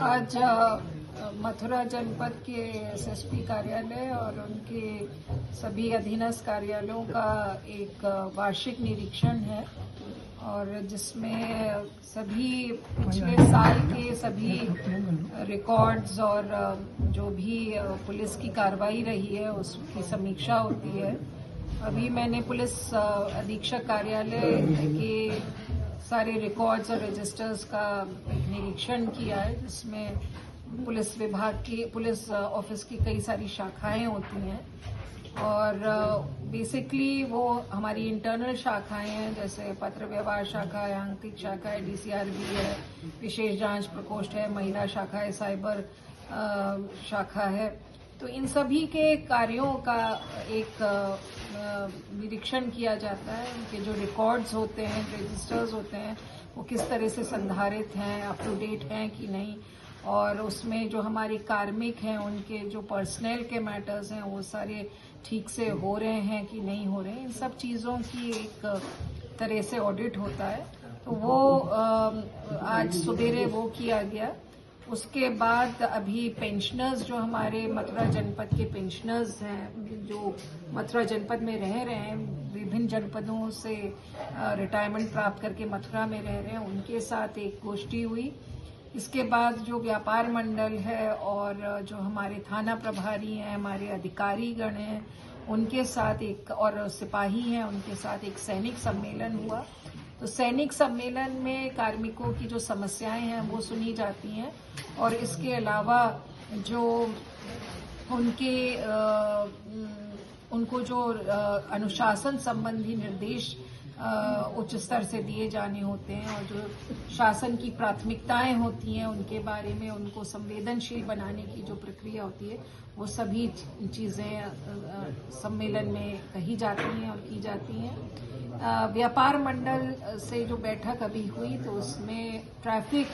आज मथुरा जनपद के एसएसपी कार्यालय और उनके सभी अधीनस्थ कार्यालयों का एक वार्षिक निरीक्षण है और जिसमें सभी पिछले साल के सभी रिकॉर्ड्स और जो भी पुलिस की कार्रवाई रही है उसकी समीक्षा होती है। अभी मैंने पुलिस अधीक्षक कार्यालय के सारे रिकॉर्ड्स और रजिस्टर्स का एक निरीक्षण किया है, जिसमें पुलिस विभाग की पुलिस ऑफिस की कई सारी शाखाएं होती हैं और बेसिकली वो हमारी इंटरनल शाखाएं हैं, जैसे पत्र व्यवहार शाखा है, आंतरिक शाखा है, डीसीआरबी है, विशेष जांच प्रकोष्ठ है, महिला शाखा है, साइबर शाखा है। तो इन सभी के कार्यों का एक निरीक्षण किया जाता है। उनके जो रिकॉर्ड्स होते हैं, रजिस्टर्स होते हैं, वो किस तरह से संधारित हैं, अप टू डेट हैं कि नहीं, और उसमें जो हमारे कार्मिक हैं उनके जो पर्सनल के मैटर्स हैं वो सारे ठीक से हो रहे हैं कि नहीं हो रहे हैं। इन सब चीज़ों की एक तरह से ऑडिट होता है। तो वो आज सवेरे वो किया गया। उसके बाद अभी पेंशनर्स जो हमारे मथुरा जनपद के पेंशनर्स हैं, जो मथुरा जनपद में रह रहे हैं, विभिन्न जनपदों से रिटायरमेंट प्राप्त करके मथुरा में रह रहे हैं, उनके साथ एक गोष्ठी हुई। इसके बाद जो व्यापार मंडल है और जो हमारे थाना प्रभारी हैं, हमारे अधिकारी गण हैं, उनके साथ एक, और सिपाही हैं, उनके साथ एक सैनिक सम्मेलन हुआ। तो सैनिक सम्मेलन में कार्मिकों की जो समस्याएं हैं वो सुनी जाती हैं और इसके अलावा जो उनको जो अनुशासन संबंधी निर्देश उच्च स्तर से दिए जाने होते हैं और जो शासन की प्राथमिकताएं होती हैं उनके बारे में उनको संवेदनशील बनाने की जो प्रक्रिया होती है, वो सभी चीजें सम्मेलन में कही जाती हैं और की जाती हैं। व्यापार मंडल से जो बैठक अभी हुई तो उसमें ट्रैफिक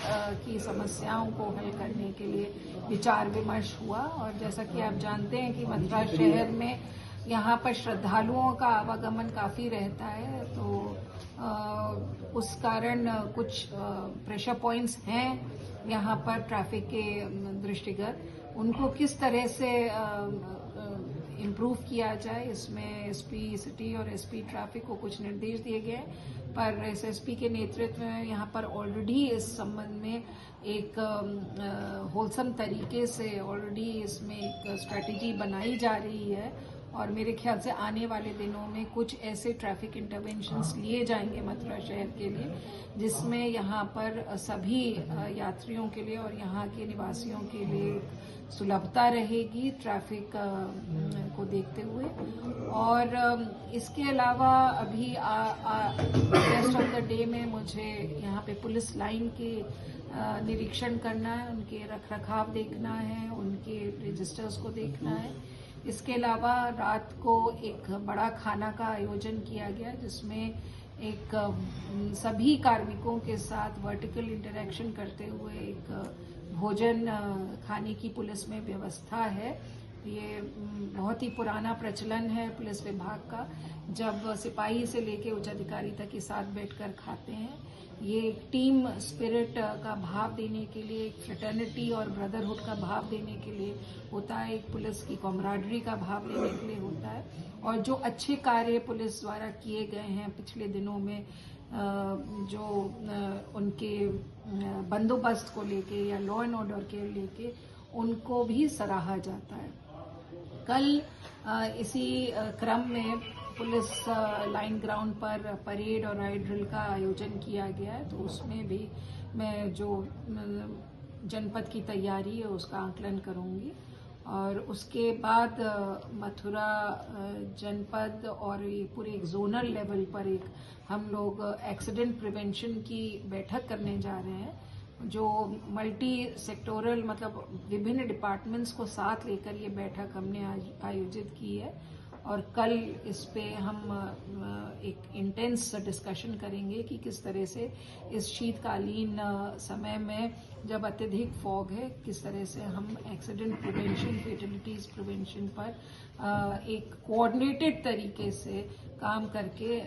की समस्याओं को हल करने के लिए विचार विमर्श हुआ। और जैसा कि आप जानते हैं कि मथुरा शहर में यहाँ पर श्रद्धालुओं का आवागमन काफी रहता है, तो उस कारण कुछ प्रेशर पॉइंट्स हैं यहाँ पर ट्रैफिक के दृष्टिगत। उनको किस तरह से इम्प्रूव किया जाए, इसमें एसपी सिटी और एसपी ट्रैफिक को कुछ निर्देश दिए गए, पर एसएसपी के नेतृत्व में यहाँ पर ऑलरेडी इस संबंध में एक होलसम तरीके से ऑलरेडी इसमें एक स्ट्रेटेजी बनाई जा रही है और मेरे ख्याल से आने वाले दिनों में कुछ ऐसे ट्रैफिक इंटरवेंशंस लिए जाएंगे मथुरा शहर के लिए, जिसमें यहाँ पर सभी यात्रियों के लिए और यहाँ के निवासियों के लिए सुलभता रहेगी ट्रैफिक को देखते हुए। और इसके अलावा अभी रेस्ट ऑफ द डे में मुझे यहाँ पे पुलिस लाइन के निरीक्षण करना है, उनके रखरखाव देखना है, उनके रजिस्टर्स को देखना है। इसके अलावा रात को एक बड़ा खाना का आयोजन किया गया, जिसमें एक सभी कार्मिकों के साथ वर्टिकल इंटरेक्शन करते हुए एक भोजन खाने की पुलिस में व्यवस्था है। ये बहुत ही पुराना प्रचलन है पुलिस विभाग का, जब सिपाही से लेके उच्च अधिकारी तक के साथ बैठकर खाते हैं। ये एक टीम स्पिरिट का भाव देने के लिए, एक फ्रेटर्निटी और ब्रदरहुड का भाव देने के लिए होता है, एक पुलिस की कॉमराडरी का भाव देने के लिए होता है। और जो अच्छे कार्य पुलिस द्वारा किए गए हैं पिछले दिनों में, जो उनके बंदोबस्त को लेके या लॉ एंड ऑर्डर के लेके, उनको भी सराहा जाता है। कल इसी क्रम में पुलिस लाइन ग्राउंड पर परेड और राइड ड्रिल का आयोजन किया गया है, तो उसमें भी मैं जो जनपद की तैयारी है उसका आकलन करूंगी। और उसके बाद मथुरा जनपद और ये पूरे एक जोनल लेवल पर एक हम लोग एक्सीडेंट प्रिवेंशन की बैठक करने जा रहे हैं, जो मल्टी सेक्टोरल मतलब विभिन्न डिपार्टमेंट्स को साथ लेकर ये बैठक हमने आज आयोजित की है। और कल इस पे हम एक इंटेंस डिस्कशन करेंगे कि किस तरह से इस शीतकालीन समय में जब अत्यधिक फॉग है किस तरह से हम एक्सीडेंट प्रिवेंशन, फेटलिटीज प्रिवेंशन पर एक कोऑर्डिनेटेड तरीके से काम करके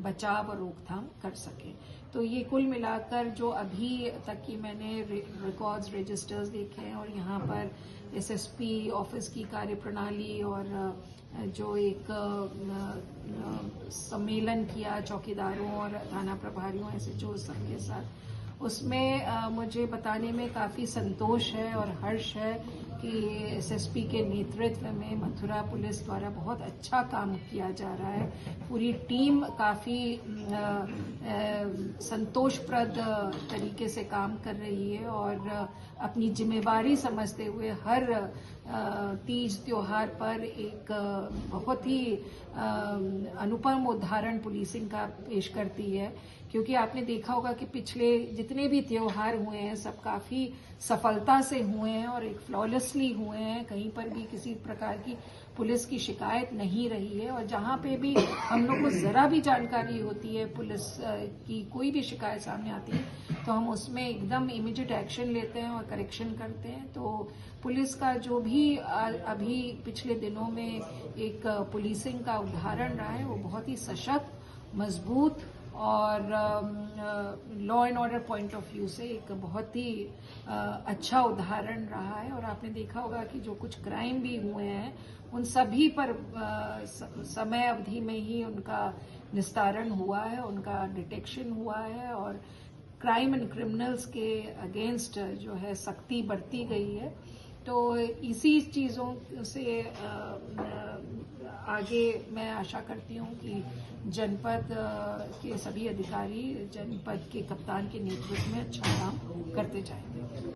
बचाव और रोकथाम कर सकें। तो ये कुल मिलाकर जो अभी तक की मैंने रिकॉर्ड्स, रजिस्टर्स देखे हैं और यहाँ पर एसएसपी ऑफिस की कार्यप्रणाली और जो एक सम्मेलन किया चौकीदारों और थाना प्रभारियों एसएचओ सबके साथ, उसमें मुझे बताने में काफ़ी संतोष है और हर्ष है कि एसएसपी के नेतृत्व में मथुरा पुलिस द्वारा बहुत अच्छा काम किया जा रहा है। पूरी टीम काफ़ी संतोषप्रद तरीके से काम कर रही है और अपनी जिम्मेवारी समझते हुए हर तीज त्योहार पर एक बहुत ही अनुपम उदाहरण पुलिसिंग का पेश करती है। क्योंकि आपने देखा होगा कि पिछले जितने भी त्योहार हुए हैं सब काफ़ी सफलता से हुए हैं और एक फ्लॉलेसली हुए हैं। कहीं पर भी किसी प्रकार की पुलिस की शिकायत नहीं रही है और जहां पे भी हम लोग को ज़रा भी जानकारी होती है पुलिस की कोई भी शिकायत सामने आती है तो हम उसमें एकदम इमीडिएट एक्शन लेते हैं और करेक्शन करते हैं। तो पुलिस का जो भी अभी पिछले दिनों में एक पुलिसिंग का उदाहरण रहा है वो बहुत ही सशक्त, मजबूत और law and order point of view से एक बहुत ही अच्छा उदाहरण रहा है। और आपने देखा होगा कि जो कुछ क्राइम भी हुए हैं उन सभी पर समय अवधि में ही उनका निस्तारण हुआ है, उनका डिटेक्शन हुआ है और क्राइम एंड क्रिमिनल्स के अगेंस्ट जो है सख्ती बरती गई है। तो इसी चीज़ों से आगे मैं आशा करती हूँ कि जनपद के सभी अधिकारी जनपद के कप्तान के नेतृत्व में अच्छा काम करते जाएंगे।